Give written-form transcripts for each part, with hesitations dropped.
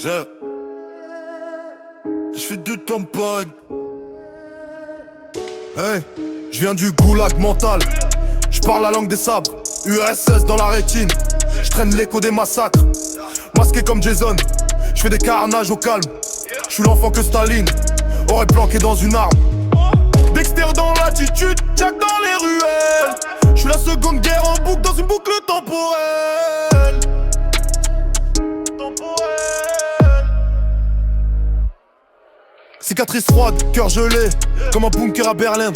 Je fais du tampon. Hey, je viens du goulag mental. Je parle la langue des sabres. URSS dans la rétine. Je traîne l'écho des massacres. Masqué comme Jason. Je fais des carnages au calme. Je suis l'enfant que Staline aurait planqué dans une arme. Dexter dans l'attitude, Jack dans les ruelles. Je suis la seconde guerre en boucle dans une boucle temporelle. Cicatrice froide, cœur gelé, comme un bunker à Berlin.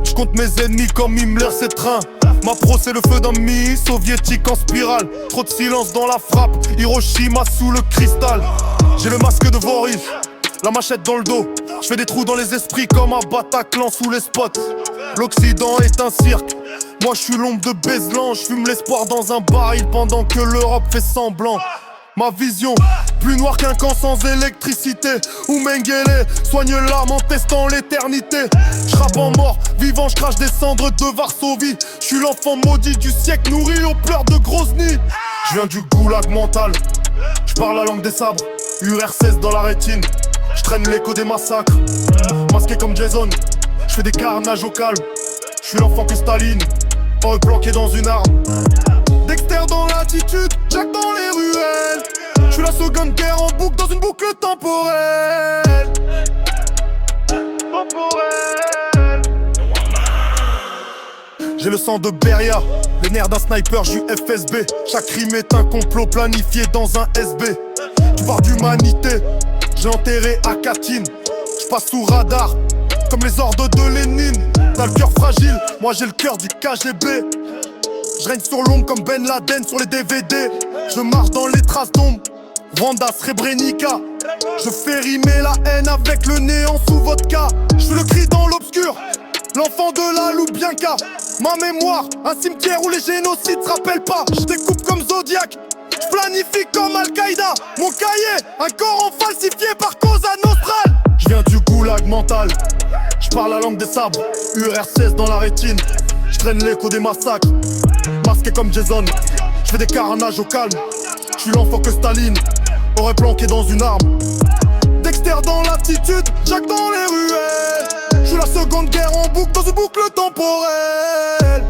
Je compte mes ennemis comme Himmler, c'est train. Ma pro c'est le feu d'un mi soviétique en spirale. Trop de silence dans la frappe, Hiroshima sous le cristal. J'ai le masque de Voris, la machette dans le dos. Je fais des trous dans les esprits comme un Bataclan sous les spots. L'Occident est un cirque, moi je suis l'ombre de Beslan. Je fume l'espoir dans un baril pendant que l'Europe fait semblant. Ma vision, plus noire qu'un camp sans électricité. Ou Mengele, soigne l'âme en testant l'éternité. J'rappe en mort, vivant, j'crache des cendres de Varsovie. J'suis l'enfant maudit du siècle, nourri aux pleurs de Grozny. J'viens du goulag mental, j'parle la langue des sabres. URSS dans la rétine, j'traîne l'écho des massacres. Masqué comme Jason, j'fais des carnages au calme. J'suis l'enfant que Staline aurait planqué dans une arme. Dexter dans l'attitude, Jack dans les ruelles. Je suis la seconde guerre en boucle dans une boucle temporelle. J'ai le sang de Beria, les nerfs d'un sniper, j'suis FSB. Chaque crime est un complot planifié dans un SB. Tu parles d'humanité, j'ai enterré à Katyn. J'passe sous radar, comme les ordres de Lénine. T'as le cœur fragile, moi j'ai le cœur du KGB. Je règne sur l'ombre comme Ben Laden sur les DVD. Je marche dans les traces d'ombre, Rwanda, Srebrenica. Je fais rimer la haine avec le néant sous vodka. Je fais le cri dans l'obscur, l'enfant de la Loubianka. Ma mémoire, un cimetière où les génocides se rappellent pas. Je découpe comme Zodiac, je planifie comme Al-Qaïda. Mon cahier, un Coran falsifié par Cosa Nostra. Je viens du goulag mental, je parle la langue des sabres. URSS dans la rétine, je traîne l'écho des massacres. Masqué comme Jason, je fais des carnages au calme. Je suis l'enfant que Staline aurait planqué dans une arme. Dexter dans l'attitude, Jack dans les ruelles. Je suis la seconde guerre en boucle dans une boucle temporelle.